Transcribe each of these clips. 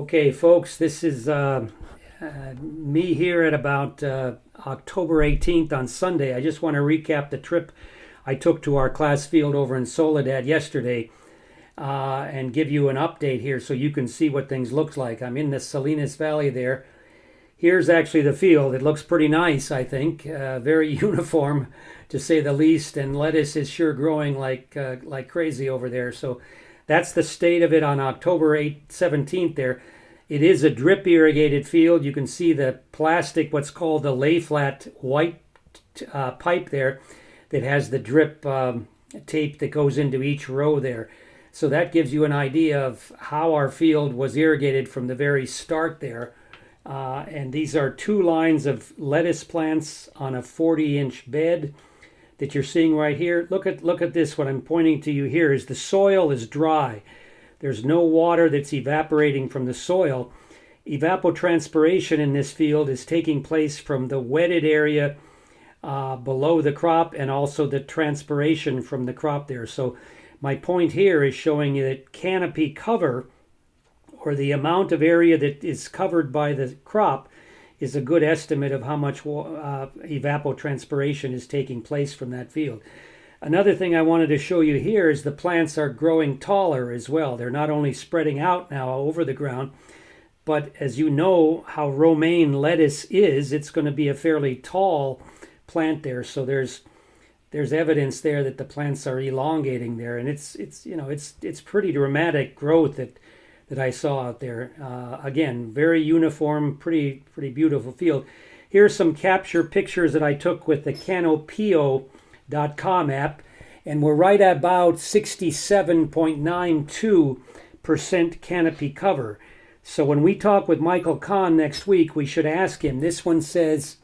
Okay, folks, this is me here at about October 18th on Sunday. I just want to recap the trip I took to our class field over in Soledad yesterday and give you an update here so you can see what things look like. I'm in the Salinas Valley there. Here's actually the field. It looks pretty nice, I think. Very uniform, to say the least, and lettuce is sure growing like crazy over there. So that's the state of it on October 17th there. It is a drip irrigated field. You can see the plastic, what's called the lay flat white pipe there that has the drip tape that goes into each row there. So that gives you an idea of how our field was irrigated from the very start there. And these are two lines of lettuce plants on a 40-inch bed that you're seeing right here. Look at this. What I'm pointing to you here is the soil is dry. There's no water that's evaporating from the soil. Evapotranspiration in this field is taking place from the wetted area below the crop and also the transpiration from the crop there. So my point here is showing you that canopy cover, or the amount of area that is covered by the crop, is a good estimate of how much evapotranspiration is taking place from that field. Another thing I wanted to show you here is the plants are growing taller as well. They're not only spreading out now over the ground, but as you know how romaine lettuce is, it's going to be a fairly tall plant there. So there's evidence there that the plants are elongating there, and it's pretty dramatic growth that I saw out there. Again, very uniform, pretty beautiful field. Here's some capture pictures that I took with the Canopio.com app, and we're right at about 67.92% canopy cover. So when we talk with Michael Kahn next week, we should ask him. This one says,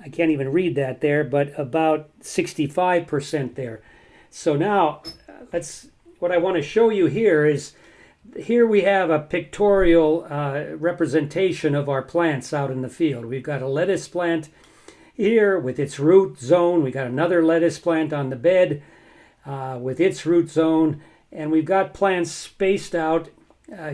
I can't even read that there, but about 65% there. So now, what I want to show you here is, here we have a pictorial representation of our plants out in the field. We've got a lettuce plant here with its root zone. We got another lettuce plant on the bed with its root zone. And we've got plants spaced out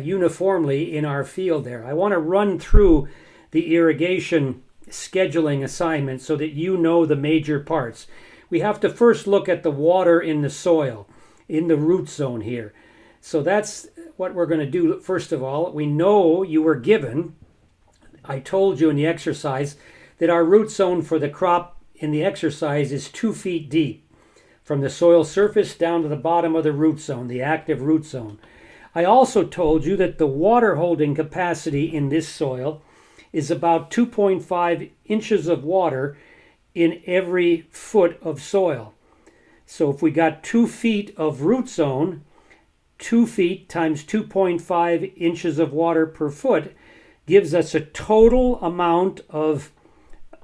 uniformly in our field there. I want to run through the irrigation scheduling assignment so that you know the major parts. We have to first look at the water in the soil, in the root zone here. So that's what we're going to do. First of all, we know you were given, I told you in the exercise, that our root zone for the crop in the exercise is 2 feet deep, from the soil surface down to the bottom of the root zone, the active root zone. I also told you that the water holding capacity in this soil is about 2.5 inches of water in every foot of soil. So if we got 2 feet of root zone, 2 feet times 2.5 inches of water per foot gives us a total amount of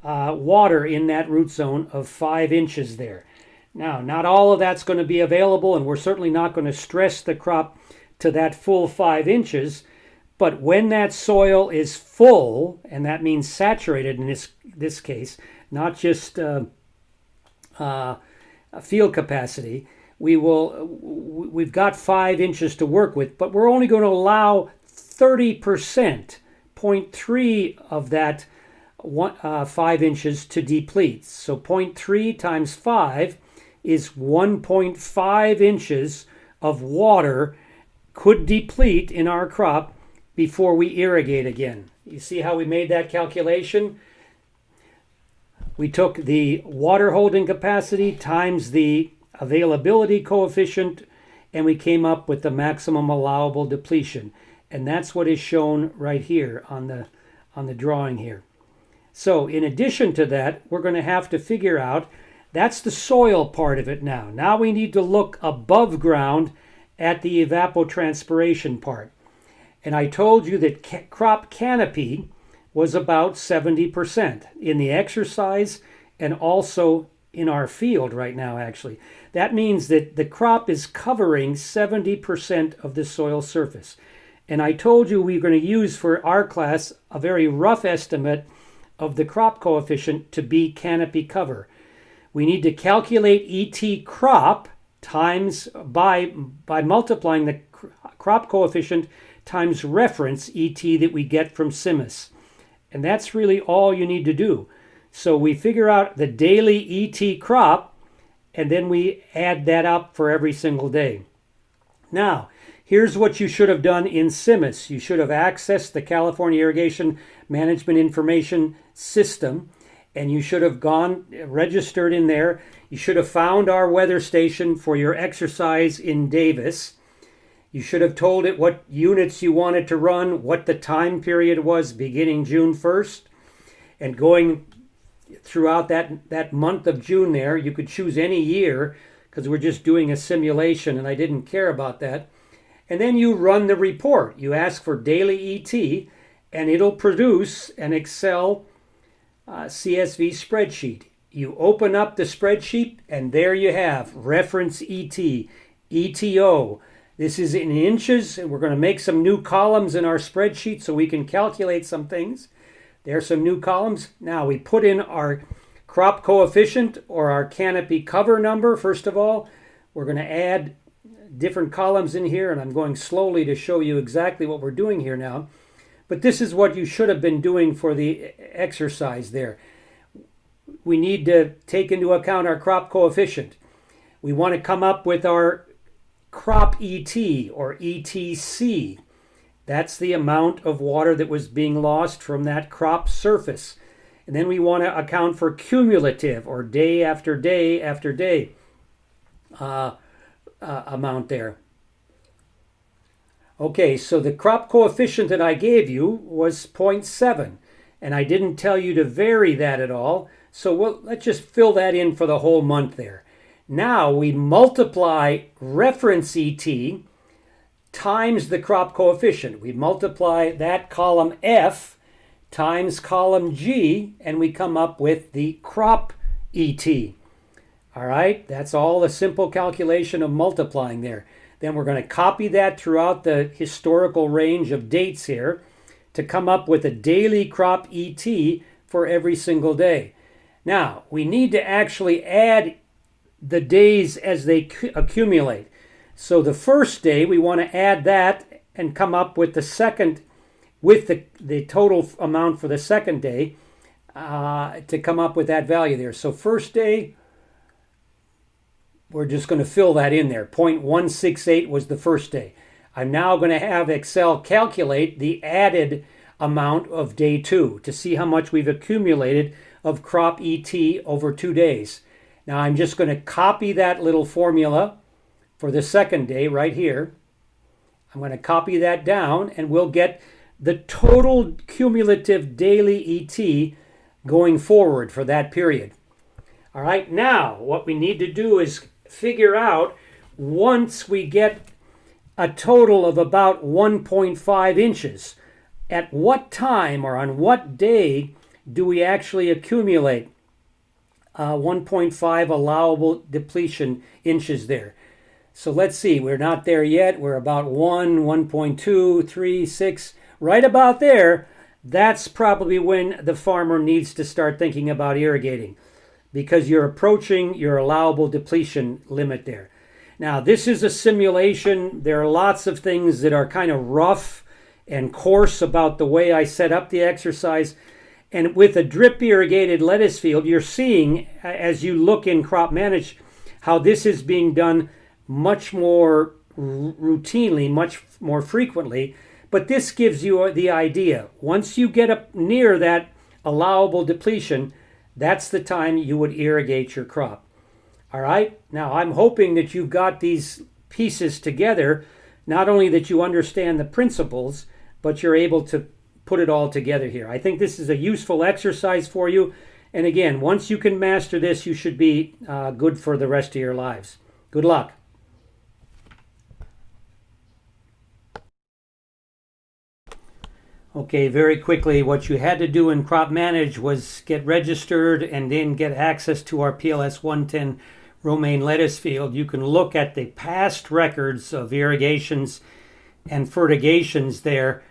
water in that root zone of 5 inches there. Now, not all of that's going to be available, and we're certainly not going to stress the crop to that full 5 inches, but when that soil is full, and that means saturated in this case, not just field capacity, we've got 5 inches to work with, but we're only going to allow 30%, 0.3 of that 5 inches to deplete. So 0.3 times 5 is 1.5 inches of water could deplete in our crop before we irrigate again. You see how we made that calculation? We took the water holding capacity times the availability coefficient, and we came up with the maximum allowable depletion. And that's what is shown right here on the drawing here. So in addition to that, we're going to have to figure out, that's the soil part of it now. Now we need to look above ground at the evapotranspiration part. And I told you that crop canopy was about 70% in the exercise and also in our field right now, actually. That means that the crop is covering 70% of the soil surface. And I told you we we're going to use for our class a very rough estimate of the crop coefficient to be canopy cover. We need to calculate ET crop times by multiplying the crop coefficient times reference ET that we get from CIMMYS. And that's really all you need to do. So we figure out the daily ET crop, and then we add that up for every single day. Now, here's what you should have done in CIMMYS. You should have accessed the California Irrigation Management Information System, and you should have gone registered in there. You should have found our weather station for your exercise in Davis. You should have told it what units you wanted to run, what the time period was beginning June 1st, and going throughout that month of June there. You could choose any year because we're just doing a simulation and I didn't care about that. And then you run the report. You ask for daily ET and it'll produce an Excel CSV spreadsheet. You open up the spreadsheet and there you have reference ET, ETO. This is in inches, and we're going to make some new columns in our spreadsheet so we can calculate some things. There's some new columns. Now we put in our crop coefficient or our canopy cover number. First of all, we're going to add different columns in here, and I'm going slowly to show you exactly what we're doing here now. But this is what you should have been doing for the exercise there. We need to take into account our crop coefficient. We want to come up with our crop ET or ETC. That's the amount of water that was being lost from that crop surface. And then we want to account for cumulative or day after day after day amount there. Okay, so the crop coefficient that I gave you was 0.7, and I didn't tell you to vary that at all. So let's just fill that in for the whole month there. Now we multiply reference ET times the crop coefficient. We multiply that column F times column G, and we come up with the crop ET. All right, that's all the simple calculation of multiplying there. Then we're going to copy that throughout the historical range of dates here to come up with a daily crop ET for every single day. Now, we need to actually add the days as they accumulate. So the first day, we want to add that and come up with the second, with the total amount for the second day to come up with that value there. So first day, we're just going to fill that in there. 0.168 was the first day. I'm now going to have Excel calculate the added amount of day 2 to see how much we've accumulated of crop ET over 2 days. Now I'm just going to copy that little formula for the second day right here. I'm going to copy that down and we'll get the total cumulative daily ET going forward for that period. All right, now what we need to do is figure out, once we get a total of about 1.5 inches, at what time or on what day do we actually accumulate 1.5 allowable depletion inches there? So let's see, we're not there yet. We're about 1.2, 3, 6, right about there. That's probably when the farmer needs to start thinking about irrigating, because you're approaching your allowable depletion limit there. Now, this is a simulation. There are lots of things that are kind of rough and coarse about the way I set up the exercise. And with a drip irrigated lettuce field, you're seeing, as you look in Crop Manage, how this is being done much more routinely, much more frequently. But this gives you the idea. Once you get up near that allowable depletion, that's the time you would irrigate your crop. All right? Now, I'm hoping that you've got these pieces together, not only that you understand the principles, but you're able to put it all together here. I think this is a useful exercise for you. And again, once you can master this, you should be good for the rest of your lives. Good luck. Okay, very quickly, what you had to do in Crop Manage was get registered and then get access to our PLS110 romaine lettuce field. You can look at the past records of irrigations and fertigations there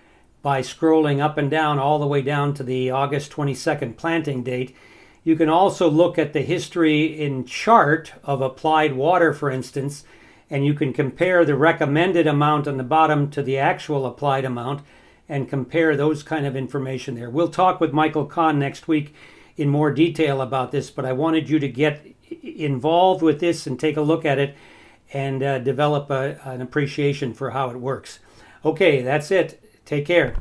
by scrolling up and down all the way down to the August 22nd planting date. You can also look at the history in chart of applied water, for instance, and you can compare the recommended amount on the bottom to the actual applied amount and compare those kind of information there. We'll talk with Michael Kahn next week in more detail about this, but I wanted you to get involved with this and take a look at it and develop an appreciation for how it works. Okay, that's it. Take care.